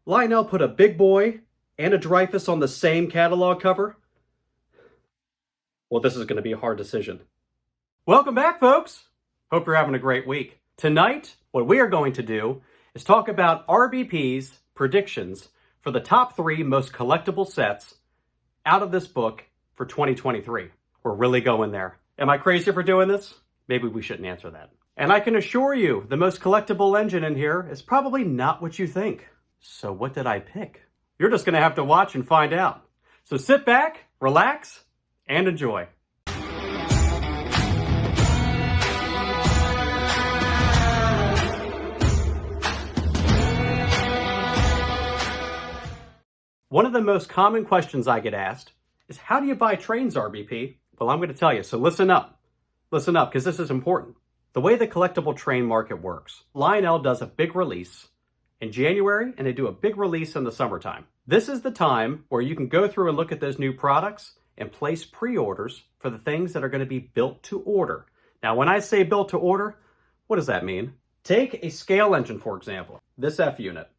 Lionel put a big boy and a Dreyfuss on the same catalog cover? Well, this is going to be a hard decision. Welcome back, folks. Hope you're having a great week. Tonight, what we are going to do is talk about RBP's predictions for the top 3 most collectible sets out of this book for 2023. We're really going there. Am I crazy for doing this? Maybe we shouldn't answer that. And I can assure you, the most collectible engine in here is probably not what you think. So what did I pick? You're just going to have to watch and find out. So sit back, relax, and enjoy. One of the most common questions I get asked is, how do you buy trains, RBP? Well, I'm going to tell you, so listen up. Listen up, because this is important. The way the collectible train market works, Lionel does a big release in January, and they do a big release in the summertime. This is the time where you can go through and look at those new products and place pre-orders for the things that are going to be built to order. Now, when I say built to order, what does that mean? Take a scale engine, for example, this F unit.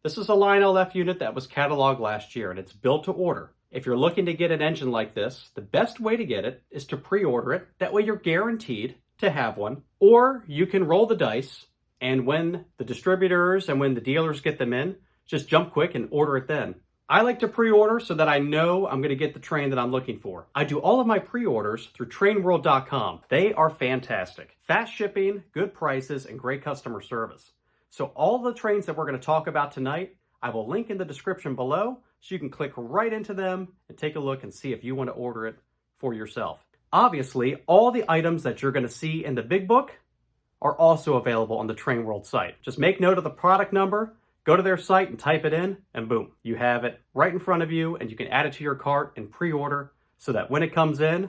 This is a Lionel F unit that was cataloged last year, and it's built to order. If you're looking to get an engine like this, the best way to get it is to pre-order it. That way you're guaranteed to have one. Or you can roll the dice, and when the distributors and when the dealers get them in, just jump quick and order it then. I like to pre-order so that I know I'm going to get the train that I'm looking for. I do all of my pre-orders through trainworld.com. They are fantastic. Fast shipping, good prices, and great customer service. So all the trains that we're going to talk about tonight, I will link in the description below so you can click right into them and take a look and see if you want to order it for yourself. Obviously, all the items that you're going to see in the big book are also available on the Train World site. Just make note of the product number, go to their site and type it in, and boom, you have it right in front of you, and you can add it to your cart and pre-order so that when it comes in,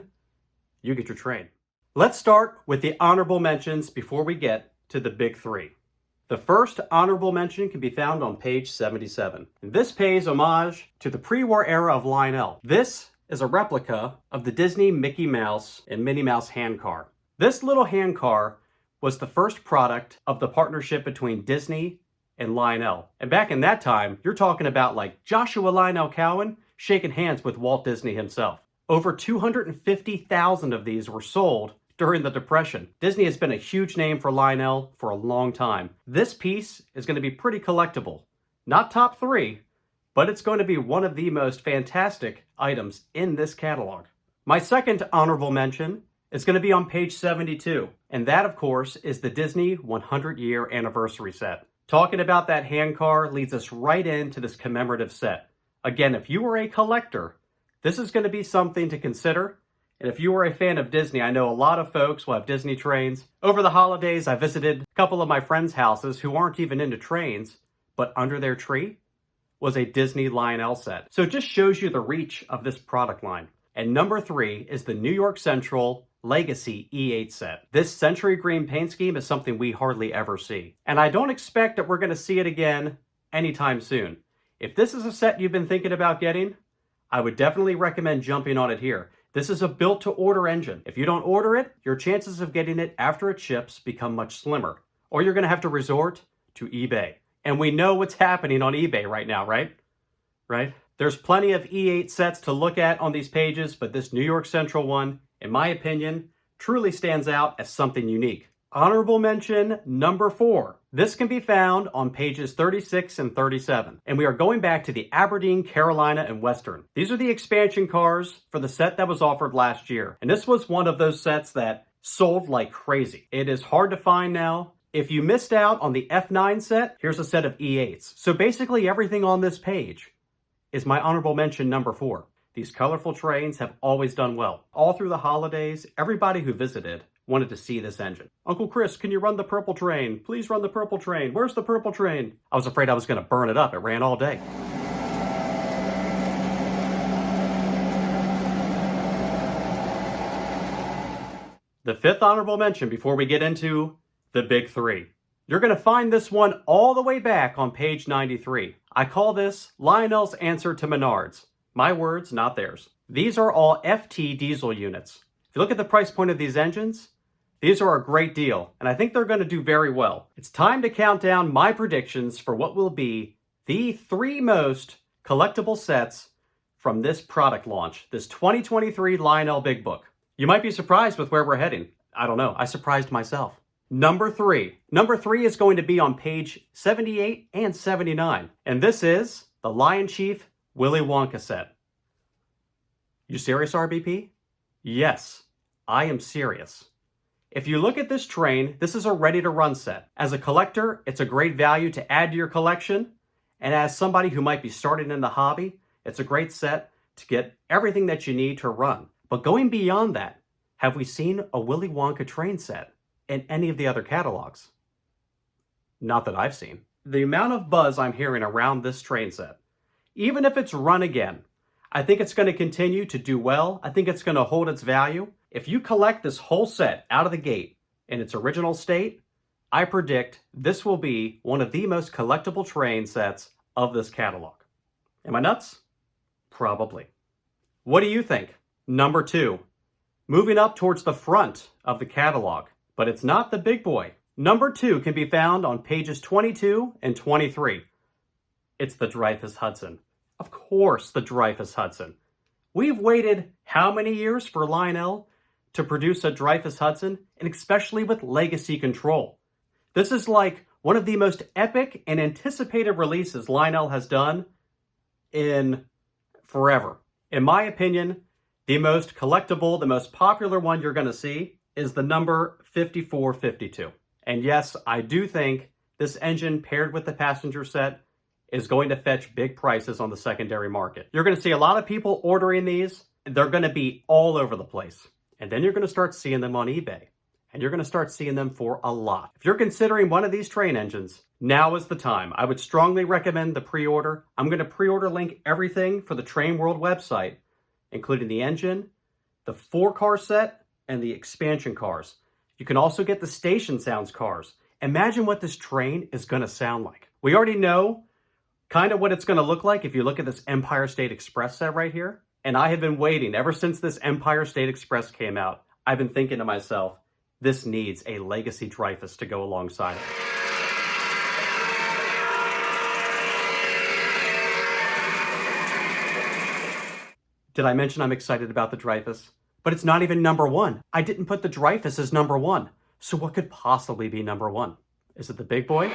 you get your train. Let's start with the honorable mentions before we get to the big 3. The first honorable mention can be found on page 77. And this pays homage to the pre-war era of Lionel. This is a replica of the Disney Mickey Mouse and Minnie Mouse hand car. This little hand car was the first product of the partnership between Disney and Lionel. And back in that time, you're talking about like Joshua Lionel Cowan shaking hands with Walt Disney himself. Over 250,000 of these were sold during the Depression. Disney has been a huge name for Lionel for a long time. This piece is going to be pretty collectible. Not top 3, but it's going to be one of the most fantastic items in this catalog. My second honorable mention is going to be on page 72. And that, of course, is the Disney 100-year anniversary set. Talking about that hand car leads us right into this commemorative set. Again, if you are a collector, this is going to be something to consider. And if you are a fan of Disney, I know a lot of folks will have Disney trains. Over the holidays, I visited a couple of my friends' houses who aren't even into trains, but under their tree was a Disney Lionel set. So it just shows you the reach of this product line. And number 3 is the New York Central Legacy E8 set. This century green paint scheme is something we hardly ever see. And I don't expect that we're going to see it again anytime soon. If this is a set you've been thinking about getting, I would definitely recommend jumping on it here. This is a built-to-order engine. If you don't order it, your chances of getting it after it ships become much slimmer. Or you're going to have to resort to eBay. And we know what's happening on eBay right now, right? Right? There's plenty of E8 sets to look at on these pages, but this New York Central one, in my opinion, truly stands out as something unique. Honorable mention number 4. This can be found on pages 36 and 37. And we are going back to the Aberdeen, Carolina, and Western. These are the expansion cars for the set that was offered last year. And this was one of those sets that sold like crazy. It is hard to find now. If you missed out on the F9 set, here's a set of E8s. So basically everything on this page is my honorable mention number 4. These colorful trains have always done well. All through the holidays, everybody who visited wanted to see this engine. Uncle Chris, can you run the purple train? Please run the purple train. Where's the purple train? I was afraid I was going to burn it up. It ran all day. The 5th honorable mention before we get into the big 3. You're going to find this one all the way back on page 93. I call this Lionel's answer to Menards. My words, not theirs. These are all FT diesel units. If you look at the price point of these engines, these are a great deal, and I think they're going to do very well. It's time to count down my predictions for what will be the 3 most collectible sets from this product launch, this 2023 Lionel Big Book. You might be surprised with where we're heading. I don't know. I surprised myself. Number 3. Number 3 is going to be on page 78 and 79. And this is the Lionchief Willy Wonka set. You serious, RBP? Yes, I am serious. If you look at this train, this is a ready-to-run set. As a collector, it's a great value to add to your collection. And as somebody who might be starting in the hobby, it's a great set to get everything that you need to run. But going beyond that, have we seen a Willy Wonka train set in any of the other catalogs? Not that I've seen. The amount of buzz I'm hearing around this train set, even if it's run again, I think it's going to continue to do well. I think it's going to hold its value. If you collect this whole set out of the gate in its original state, I predict this will be one of the most collectible train sets of this catalog. Am I nuts? Probably. What do you think? Number 2, moving up towards the front of the catalog, but it's not the big boy. Number 2 can be found on pages 22 and 23. It's the Dreyfuss Hudson. Of course, the Dreyfuss Hudson. We've waited how many years for Lionel to produce a Dreyfuss Hudson, and especially with legacy control. This is like one of the most epic and anticipated releases Lionel has done in forever. In my opinion, the most collectible, the most popular one you're going to see is the number 5452. And yes, I do think this engine paired with the passenger set is going to fetch big prices on the secondary market. You're going to see a lot of people ordering these. They're going to be all over the place. And then you're going to start seeing them on eBay. And you're going to start seeing them for a lot. If you're considering one of these train engines, now is the time. I would strongly recommend the pre-order. I'm going to pre-order link everything for the Train World website, including the engine, the 4-car set, and the expansion cars. You can also get the Station Sounds cars. Imagine what this train is going to sound like. We already know kind of what it's going to look like if you look at this Empire State Express set right here. And I have been waiting ever since this Empire State Express came out. I've been thinking to myself, this needs a legacy Dreyfuss to go alongside it. Did I mention I'm excited about the Dreyfuss? But it's not even number 1. I didn't put the Dreyfuss as number 1. So what could possibly be number 1? Is it the big boy?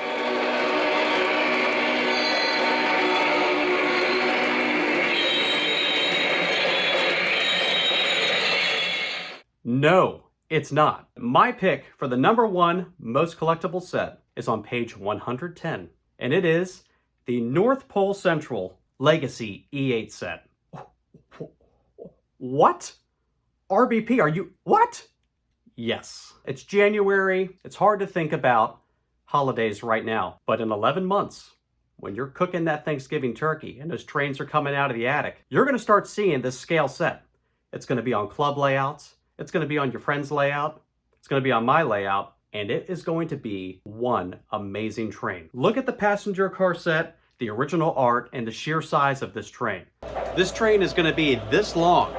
No, it's not. My pick for the number 1 most collectible set is on page 110, and it is the North Pole Central Legacy E8 set. What? RBP, are you... What? Yes. It's January. It's hard to think about holidays right now, but in 11 months, when you're cooking that Thanksgiving turkey and those trains are coming out of the attic, you're going to start seeing this scale set. It's going to be on club layouts. It's going to be on your friend's layout. It's going to be on my layout. And it is going to be one amazing train. Look at the passenger car set, the original art, and the sheer size of this train. This train is going to be this long.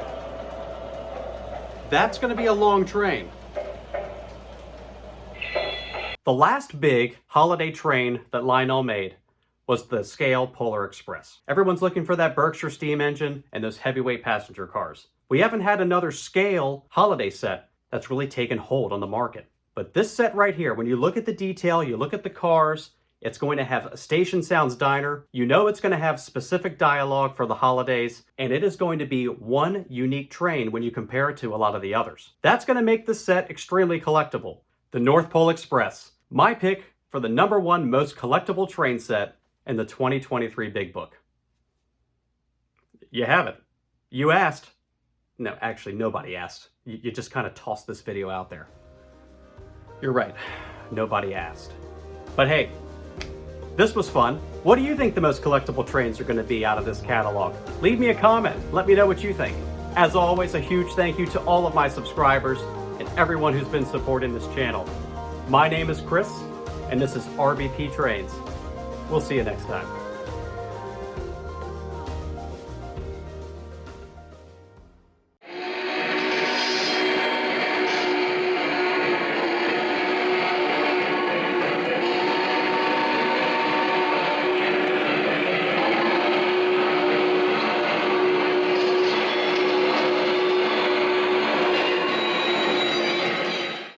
That's going to be a long train. The last big holiday train that Lionel made was the scale Polar Express. Everyone's looking for that Berkshire steam engine and those heavyweight passenger cars. We haven't had another scale holiday set that's really taken hold on the market. But this set right here, when you look at the detail, you look at the cars, it's going to have a Station Sounds diner. You know it's going to have specific dialogue for the holidays, and it is going to be one unique train when you compare it to a lot of the others. That's going to make this set extremely collectible. The North Pole Express, my pick for the number 1 most collectible train set in the 2023 Big Book. You have it. You asked. No, actually, nobody asked. You just kind of tossed this video out there. You're right. Nobody asked. But hey, this was fun. What do you think the most collectible trains are going to be out of this catalog? Leave me a comment. Let me know what you think. As always, a huge thank you to all of my subscribers and everyone who's been supporting this channel. My name is Chris, and this is RBP Trades. We'll see you next time.